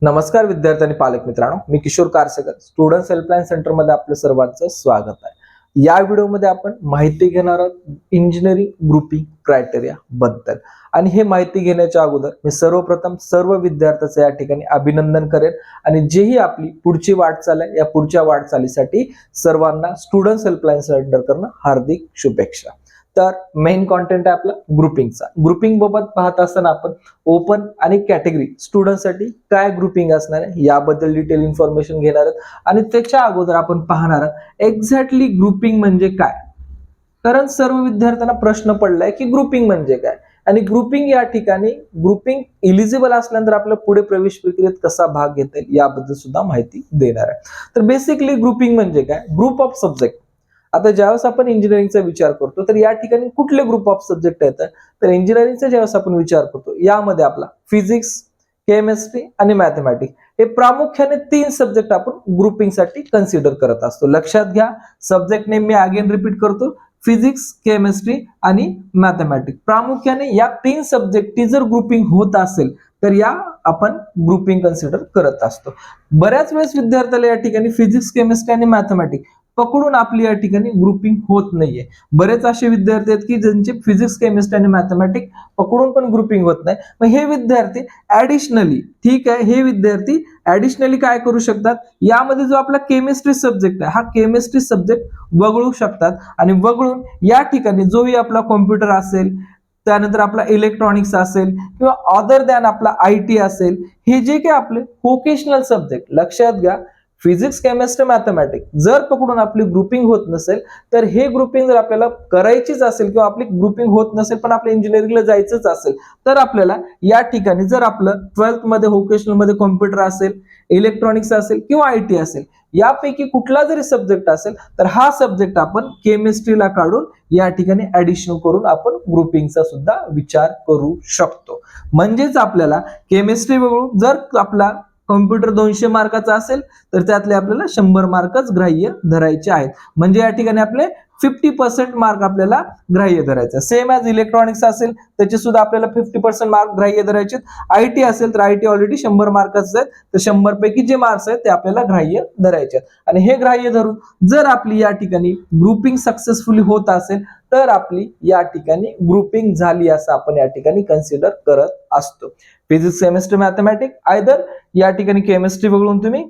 नमस्कार विद्यार्थी आणि पालक मित्रांनो, मी किशोर कारसेकर स्टुडंट्स हेल्पलाईन सेंटर मध्ये आपलं सर्वांचं स्वागत आहे। या व्हिडिओमध्ये आपण माहिती घेणार आहोत इंजिनिअरिंग ग्रुपिंग क्रायटेरिया बद्दल। आणि हे माहिती घेण्याच्या अगोदर मी सर्वप्रथम सर्व विद्यार्थ्यांचे या ठिकाणी अभिनंदन करेन आणि जेही आपली पुढची वाटचाल आहे या पुढच्या वाटचालीसाठी सर्वांना स्टुडंट्स हेल्पलाईन सेंटर करणं हार्दिक शुभेच्छा। तर मेन कॉन्टेंट आहे आपला ग्रुपिंगचा। ग्रुपिंग बाबत पाहत असताना आपण ओपन आणि कॅटेगरी स्टुडंटसाठी काय ग्रुपिंग असणार आहे याबद्दल डिटेल इन्फॉर्मेशन घेणार आहोत। आणि त्याच्या अगोदर आपण पाहणार आहोत एक्झॅक्टली ग्रुपिंग म्हणजे काय, कारण सर्व विद्यार्थ्यांना प्रश्न पडलाय की ग्रुपिंग म्हणजे काय आणि ग्रुपिंग या ठिकाणी ग्रुपिंग इलिजिबल असल्यानंतर आपल्याला पुढे प्रवेश प्रक्रियेत कसा भाग घेता येईल याबद्दल सुद्धा माहिती देणार आहे। तर बेसिकली ग्रुपिंग म्हणजे काय, ग्रुप ऑफ सब्जेक्ट। आता ज्यावेळेस आपण इंजिनिअरिंगचा विचार करतो तर या ठिकाणी कुठले ग्रुप ऑफ सब्जेक्ट येतात, तर इंजिनिअरिंगचा ज्यावेळेस आपण विचार करतो यामध्ये आपला फिजिक्स, केमिस्ट्री आणि मॅथमॅटिक्स हे प्रामुख्याने 3 सब्जेक्ट आपण ग्रुपिंगसाठी कन्सिडर करत असतो। लक्षात घ्या, subject name me again repeat करतो, फिजिक्स, केमिस्ट्री आणि मॅथमॅटिक्स। प्रामुख्याने या 3 सब्जेक्टची जर ग्रुपिंग होत असेल तर या आपण ग्रुपिंग कन्सिडर करत असतो। बऱ्याच वेळेस विद्यार्थ्याला या ठिकाणी फिजिक्स, केमिस्ट्री आणि मॅथमॅटिक्स पकडून आपली या ठिकाणी ग्रुपिंग होत नाहीये। बरेच असे विद्यार्थी आहेत की ज्यांचे फिजिक्स, केमिस्ट्री आणि मॅथमॅटिक्स पकडून पण ग्रुपिंग होत नाही। मग हे विद्यार्थी ऍडिशनली, ठीक आहे, हे विद्यार्थी ऍडिशनली काय करू शकतात, यामध्ये जो आपला केमिस्ट्री सब्जेक्ट आहे हा केमिस्ट्री सब्जेक्ट वगळू शकतात आणि वगळून या ठिकाणी जोही आपला कॉम्प्युटर असेल, त्यानंतर आपला इलेक्ट्रॉनिक्स असेल किंवा अदर दॅन आपला IT असेल, हे जे काही आपले व्होकेशनल सब्जेक्ट, लक्षात घ्या फिजिक्स, केमिस्ट्री, मॅथमॅटिक्स जर पकडून आपली ग्रुपिंग होत नसेल तर हे ग्रुपिंग जर आपल्याला करायचीच असेल किंवा आपली ग्रुपिंग होत नसेल पण आपल्या इंजिनिअरिंगला जायचंच असेल तर आपल्याला या ठिकाणी जर आपलं 12th मध्ये व्होकेशनल मध्ये कॉम्प्युटर असेल, इलेक्ट्रॉनिक्स असेल किंवा IT असेल, यापैकी कुठला जरी सब्जेक्ट असेल तर हा सब्जेक्ट आपण केमिस्ट्रीला काढून या ठिकाणी ऍडिशन करून आपण ग्रुपिंगचा सुद्धा विचार करू शकतो। म्हणजेच आपल्याला केमिस्ट्री वगळून जर आपला कॉम्प्युटर 200 मार्काचा असेल तर त्यातले आपल्याला 100 मार्कच ग्राह्य धरायचे आहेत। म्हणजे या ठिकाणी आपले 50% मार्क आपल्याला ग्राह्य धरायचे। सेम ॲज इलेक्ट्रॉनिक्स असेल त्याचे सुद्धा आपल्याला 50% मार्क ग्राह्य धरायचे। IT असेल तर IT ऑलरेडी 100 मार्काचे आहेत, तर 100 पैकी जे मार्क्स आहेत ते आपल्याला ग्राह्य धरायचे आहेत। आणि हे ग्राह्य धरून जर आपली या ठिकाणी ग्रुपिंग सक्सेसफुली होत असेल तर आपली या ठिकाणी ग्रुपिंग झाली असं आपण या ठिकाणी कन्सिडर करत असतो। फिजिक्स, केमिस्ट्री, मॅथमॅटिक्स आयदर या ठिकाणी केमिस्ट्री वगळून तुम्ही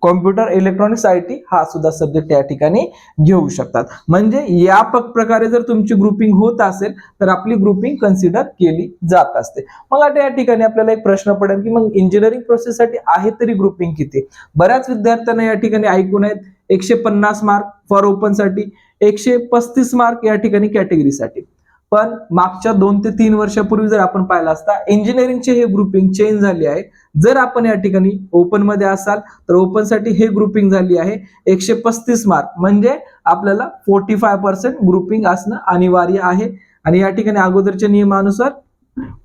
कॉम्प्युटर, इलेक्ट्रॉनिक्स, IT हा सुद्धा सब्जेक्ट या ठिकाणी घेऊ शकतात। म्हणजे या प्रकारे जर तुमची ग्रुपिंग होत असेल तर आपली ग्रुपिंग कन्सिडर केली जात असते। मग आता या ठिकाणी आपल्याला एक प्रश्न पडेल की मग इंजिनिअरिंग प्रोसेससाठी आहे तरी ग्रुपिंग किती। बऱ्याच विद्यार्थ्यांना या ठिकाणी ऐकून आहेत 150 मार्क फॉर ओपन साठी, 135 मार्क या ठिकाणी कॅटेगरीसाठी। पण मागच्या 2 ते 3 वर्षापूर्वी जर आपण पाहिलं असता इंजिनिअरिंगचे हे ग्रुपिंग चेंज झाली आहे। जर आपण या ठिकाणी ओपन मध्ये असाल तर ओपन साठी हे ग्रुपिंग झाली आहे 135 मार्क, म्हणजे आपल्याला 45% ग्रुपिंग असणं अनिवार्य आहे। आणि या ठिकाणी अगोदरच्या नियमानुसार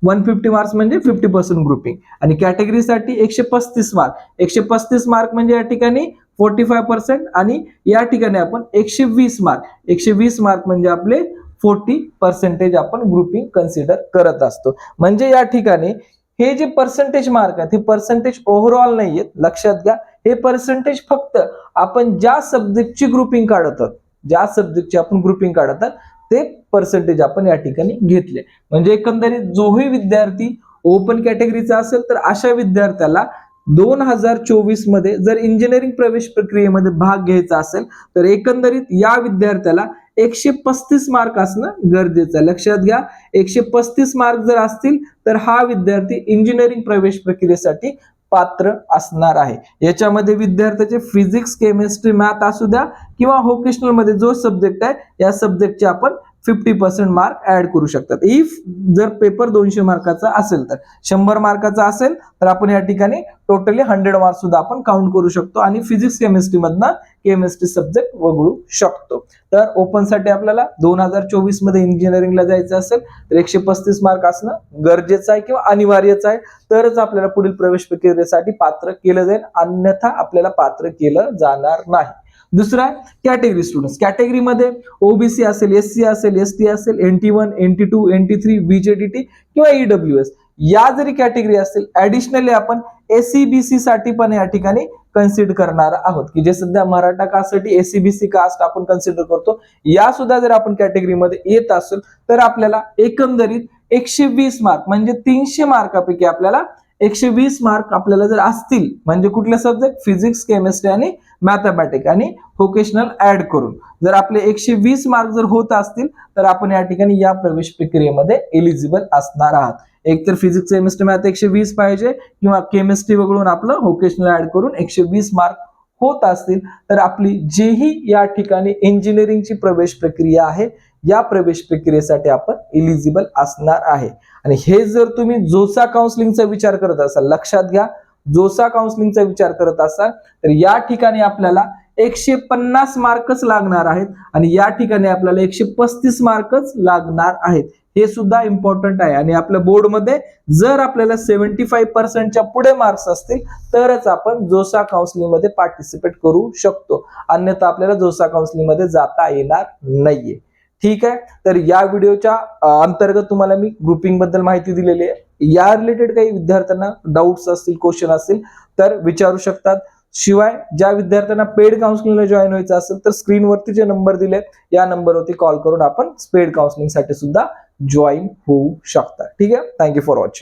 150 मार्क्स म्हणजे 50% ग्रुपिंग आणि कॅटेगरीसाठी 135 मार्क, 135 मार्क म्हणजे या ठिकाणी 45% आणि या ठिकाणी आपण 120 मार्क, 120 मार्क म्हणजे आपले 40% आपण ग्रुपिंग कन्सिडर करत असतो। म्हणजे या ठिकाणी हे जे पर्सेंटेज मार्क आहेत हे पर्सेंटेज ओव्हरऑल नाहीयेत, लक्षात घ्या। हे पर्सेंटेज फक्त आपण ज्या सब्जेक्टची ग्रुपिंग काढत आहोत, ज्या सब्जेक्टची आपण ग्रुपिंग काढत आहोत ते पर्सेंटेज आपण या ठिकाणी घेतले। म्हणजे एकंदरीत जोही विद्यार्थी ओपन कॅटेगरीचा असेल तर अशा विद्यार्थ्याला 2024 मध्ये जर इंजिनिअरिंग प्रवेश प्रक्रियेमध्ये भाग घ्यायचा असेल तर एकंदरीत या विद्यार्थ्याला 135 मार्क असणं गरजेचं आहे। लक्षात घ्या, 135 मार्क जर असतील तर हा विद्यार्थी इंजिनिअरिंग प्रवेश प्रक्रियेसाठी पात्र असणार आहे। याच्यामध्ये विद्यार्थ्याचे फिजिक्स, केमिस्ट्री, मॅथ असू द्या किंवा व्होकेशनल मध्ये जो सब्जेक्ट आहे या सब्जेक्टचे आपण 50% मार्क ऍड करू शकतात। इफ जर पेपर 200 मार्काचा असेल तर 100 मार्काचा असेल तर आपण या ठिकाणी टोटली 100 मार्क्स सुद्धा आपण काउंट करू शकतो आणि फिजिक्स, केमिस्ट्री मधनं केमिस्ट्री सब्जेक्ट वगळू शकतो। तर ओपन साठी आपल्याला 2024 मध्ये इंजिनिअरिंगला जायचं असेल तर 135 मार्क असणं गरजेचं आहे किंवा अनिवार्यच आहे, तरच आपल्याला पुढील प्रवेश प्रक्रियेसाठी पात्र केलं जाईल, अन्यथा आपल्याला पात्र केलं जाणार नाही। दुसरा कॅटेगरी स्टुडंट्स, कॅटेगरीमध्ये ओबीसी असेल, SC असेल, ST असेल, NT1, NT2, NT3, BJDT किंवा EWS या जरी कॅटेगरी असतील, ऍडिशनली आपण एसीबीसी साठी पण या ठिकाणी कन्सिडर करणार आहोत, की जे सध्या मराठा कास्टसाठी एसीबीसी कास्ट आपण कन्सिडर करतो, या सुद्धा जर आपण कॅटेगरीमध्ये येत असेल तर आपल्याला एकंदरीत 120 मार्क म्हणजे 300 मार्कापैकी आपल्याला 120 मार्क आपल्याला जर असतील, म्हणजे कुठले सब्जेक्ट, फिजिक्स, केमिस्ट्री आणि मॅथमॅटिक्स आणि व्होकेशनल ऍड करून जर आपले 120 मार्क जर होत असतील तर आपण या ठिकाणी या प्रवेश प्रक्रियेमध्ये एलिजिबल असणार आहात. एकतर फिजिक्स, केमिस्ट्री, मॅथ 120 पाहिजे किंवा केमिस्ट्री वगळून आपलं व्होकेशनल ऍड करून 120 मार्क होत असतील तर आपली जेही या ठिकाणी इंजिनिअरिंगची प्रवेश प्रक्रिया आहे, या प्रवेश प्रक्रियेसाठी आपण एलिजिबल असणार आहे. आणि हे जर तुम्ही जोसा काउन्सिलिंगचा विचार करत असाल, लक्षात घ्या, जोसा काउन्सिलिंगचा विचार करत असाल तर या ठिकाणी आपल्याला 150 मार्कच लागणार आहेत आणि या ठिकाणी आपल्याला 135 मार्कच लागणार आहेत. हे सुद्धा इम्पॉर्टंट आहे. आणि आपल्या बोर्डमध्ये जर आपल्याला 75% पुढे मार्क्स असतील तरच आपण जोसा काउन्सिलिंग मध्ये पार्टिसिपेट करू शकतो, अन्यथा आपल्याला जोसा काउन्सिलिंग मध्ये जाता येणार नाहीये. ठीक आहे, तर या व्हिडिओच्या अंतर्गत तुम्हाला मी ग्रुपिंग बद्दल माहिती दिलेली आहे. या रिलेटेड काही विद्यार्थ्यांना डाऊट्स असतील, क्वेश्चन असतील तर विचारू शकतात. शिवाय ज्या विद्यार्थ्यांना पेड काउन्सिलिंगला जॉईन व्हायचं असेल तर स्क्रीनवरती जे नंबर दिले या नंबरवरती कॉल करून आपण पेड काउन्सिलिंग साठी सुद्धा जॉईन होऊ शकता. ठीक आहे, थँक्यू फॉर वॉचिंग.